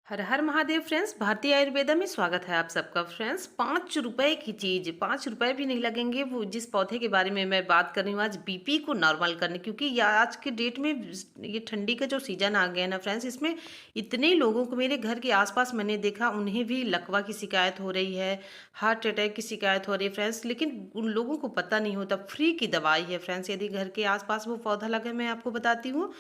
हर हर Mahadev friends. भारतीय आयुर्वेदा में स्वागत है आप सबका फ्रेंड्स। 5 रुपए की चीज़, 5 रुपए भी नहीं लगेंगे। वो जिस पौधे के बारे में मैं बात कर रही हूँ आज, बीपी को नॉर्मल करने, क्योंकि आज के डेट में ये ठंडी का जो सीजन आ गया है ना फ्रेंड्स, इसमें इतने लोगों को मेरे घर के आसपास मैंने देखा, उन्हें भी लकवा की शिकायत हो रही है, हार्ट अटैक की शिकायत हो रही है फ्रेंड्स। लेकिन उन लोगों को पता नहीं होता फ्री की दवाई है फ्रेंड्स। यदि घर के आसपास वो पौधा लगा है, मैं आपको बताती हूँ,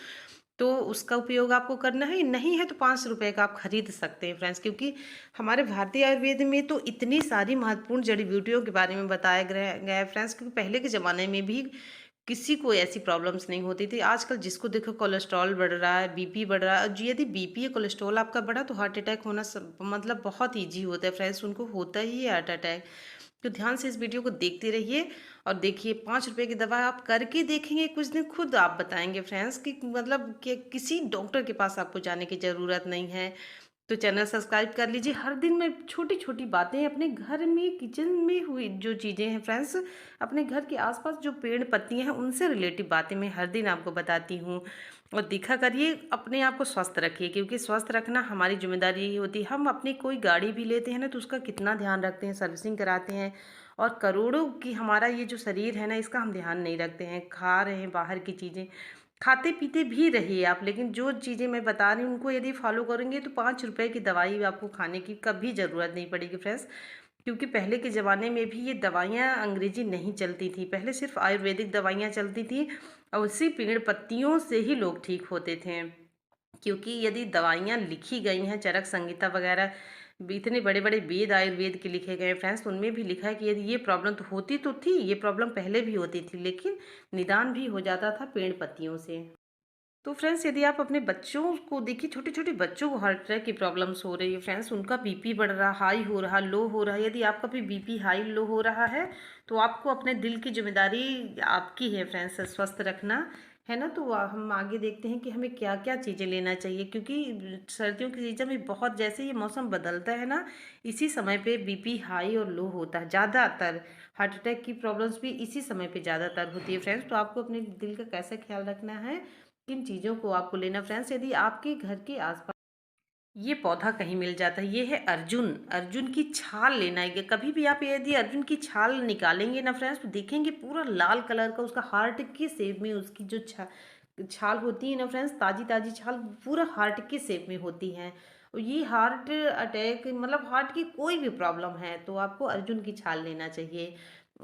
तो उसका उपयोग आपको करना है। नहीं है तो 5 रुपए का आप खरीद सकते हैं फ्रेंड्स, क्योंकि हमारे भारतीय आयुर्वेद में तो इतनी सारी महत्वपूर्ण जड़ी बूटियों के बारे में बताया गया है फ्रेंड्स। क्योंकि पहले के ज़माने में भी किसी को ऐसी प्रॉब्लम्स नहीं होती थी। आजकल जिसको देखो कोलेस्ट्रॉल बढ़ रहा है, बीपी बढ़ रहा है। और यदि बीपी या कोलेस्ट्रॉल आपका बढ़ा तो हार्ट अटैक होना मतलब बहुत ईजी होता है फ्रेंड्स, उनको होता ही है हार्ट अटैक। तो ध्यान से इस वीडियो को देखते रहिए और देखिए, 5 रुपए की दवा आप करके देखेंगे, कुछ दिन खुद आप बताएंगे फ्रेंड्स कि मतलब कि किसी डॉक्टर के पास आपको जाने की ज़रूरत नहीं है। तो चैनल सब्सक्राइब कर लीजिए। हर दिन मैं छोटी छोटी बातें अपने घर में, किचन में हुई जो चीज़ें हैं फ्रेंड्स, अपने घर के आसपास जो पेड़ पत्तियां हैं उनसे रिलेटिव बातें मैं हर दिन आपको बताती हूँ। और दिखा करिए, अपने आप को स्वस्थ रखिए, क्योंकि स्वस्थ रखना हमारी जिम्मेदारी यही होती है। हम अपनी कोई गाड़ी भी लेते हैं ना, तो उसका कितना ध्यान रखते हैं, सर्विसिंग कराते हैं। और करोड़ों की हमारा ये जो शरीर है ना, इसका हम ध्यान नहीं रखते हैं, खा रहे हैं बाहर की चीज़ें। खाते पीते भी रहिए आप, लेकिन जो चीज़ें मैं बता रही हूँ उनको यदि फॉलो करेंगे तो 5 रुपए की दवाई आपको खाने की कभी ज़रूरत नहीं पड़ेगी फ्रेंड्स। क्योंकि पहले के ज़माने में भी ये दवाइयाँ अंग्रेजी नहीं चलती थी, पहले सिर्फ आयुर्वेदिक दवाइयाँ चलती थी। और उसी पेड़ पत्तियों से ही लोग ठीक होते थे। क्योंकि यदि दवाइयाँ लिखी गई हैं, चरक संहिता वगैरह, इतने बड़े बड़े वेद आयुर्वेद के लिखे गए फ्रेंड्स, उनमें भी लिखा है कि यदि ये प्रॉब्लम तो होती तो थी, ये प्रॉब्लम पहले भी होती थी, लेकिन निदान भी हो जाता था पेड़ पत्तियों से। तो फ्रेंड्स, यदि आप अपने बच्चों को देखिए, छोटे छोटे बच्चों को हार्ट अटैक की प्रॉब्लम्स हो रही है फ्रेंड्स, उनका बीपी बढ़ रहा, हाई हो रहा, लो हो रहा है। यदि आपका भी बीपी हाई लो हो रहा है, तो आपको अपने दिल की जिम्मेदारी आपकी है फ्रेंड्स, स्वस्थ रखना है ना। तो हम आगे देखते हैं कि हमें क्या क्या चीज़ें लेना चाहिए, क्योंकि सर्दियों की सीजन में बहुत, जैसे ये मौसम बदलता है ना, इसी समय पे बीपी हाई और लो होता है ज़्यादातर। हार्ट अटैक की प्रॉब्लम्स भी इसी समय पे ज़्यादातर होती है फ्रेंड्स। तो आपको अपने दिल का कैसे ख्याल रखना है, किन चीज़ों को आपको लेना फ्रेंड्स। यदि आपके घर के आसपास ये पौधा कहीं मिल जाता है, ये है अर्जुन। अर्जुन की छाल लेना है। कभी भी आप यदि अर्जुन की छाल निकालेंगे ना फ्रेंड्स, तो देखेंगे पूरा लाल कलर का, उसका हार्ट के शेप में उसकी जो छाल होती है ना फ्रेंड्स, ताजी ताजी छाल पूरा हार्ट के शेप में होती हैं। और ये हार्ट अटैक मतलब हार्ट की कोई भी प्रॉब्लम है तो आपको अर्जुन की छाल लेना चाहिए।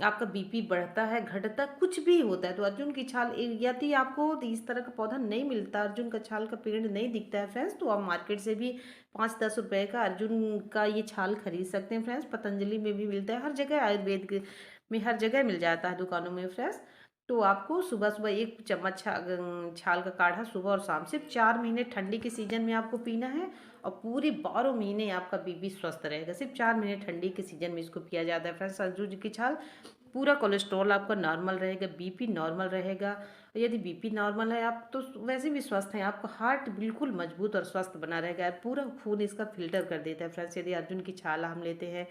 आपका बीपी बढ़ता है, घटता, कुछ भी होता है तो अर्जुन की छाल यदि आपको इस तरह का पौधा नहीं मिलता, अर्जुन का छाल का पेड़ नहीं दिखता है फ्रेंड्स, तो आप मार्केट से भी 5-10 रुपए का अर्जुन का ये छाल खरीद सकते हैं फ्रेंड्स। पतंजलि में भी मिलता है, हर जगह आयुर्वेद में हर जगह मिल जाता है दुकानों में फ्रेंड्स। तो आपको सुबह सुबह 1 चम्मच छाल का काढ़ा सुबह और शाम, सिर्फ 4 महीने ठंडी के सीजन में आपको पीना है। और पूरे 12 महीने आपका बीपी स्वस्थ रहेगा। सिर्फ 4 महीने ठंडी के सीजन में इसको पिया जाता है फ्रेंड्स, अर्जुन की छाल। पूरा कोलेस्ट्रॉल आपका नॉर्मल रहेगा, बीपी नॉर्मल रहेगा। और यदि बीपी नॉर्मल है, आप तो वैसे भी स्वस्थ हैं, आपका हार्ट बिल्कुल मजबूत और स्वस्थ बना रहेगा। पूरा खून इसका फिल्टर कर देता है फ्रेंड्स, यदि अर्जुन की छाल हम लेते हैं।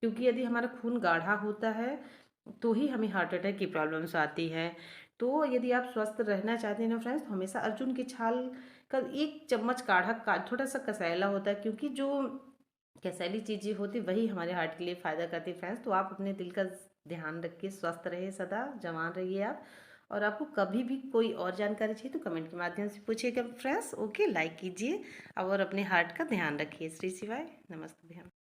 क्योंकि यदि हमारा खून गाढ़ा होता है तो ही हमें हार्ट अटैक की प्रॉब्लम्स आती है। तो यदि आप स्वस्थ रहना चाहते हैं ना फ्रेंड्स, तो हमेशा अर्जुन की छाल का 1 चम्मच काढ़ा का, थोड़ा सा कसैला होता है, क्योंकि जो कसैली चीज़ें होती वही हमारे हार्ट के लिए फ़ायदा करती है फ्रेंड्स। तो आप अपने दिल का ध्यान रखिए, स्वस्थ रहिए, सदा जवान रहिए आप। और आपको कभी भी कोई और जानकारी चाहिए तो कमेंट के माध्यम से पूछिएगा फ्रेंड्स। ओके, लाइक कीजिए और अपने हार्ट का ध्यान रखिए। श्री शिवाय, नमस्ते।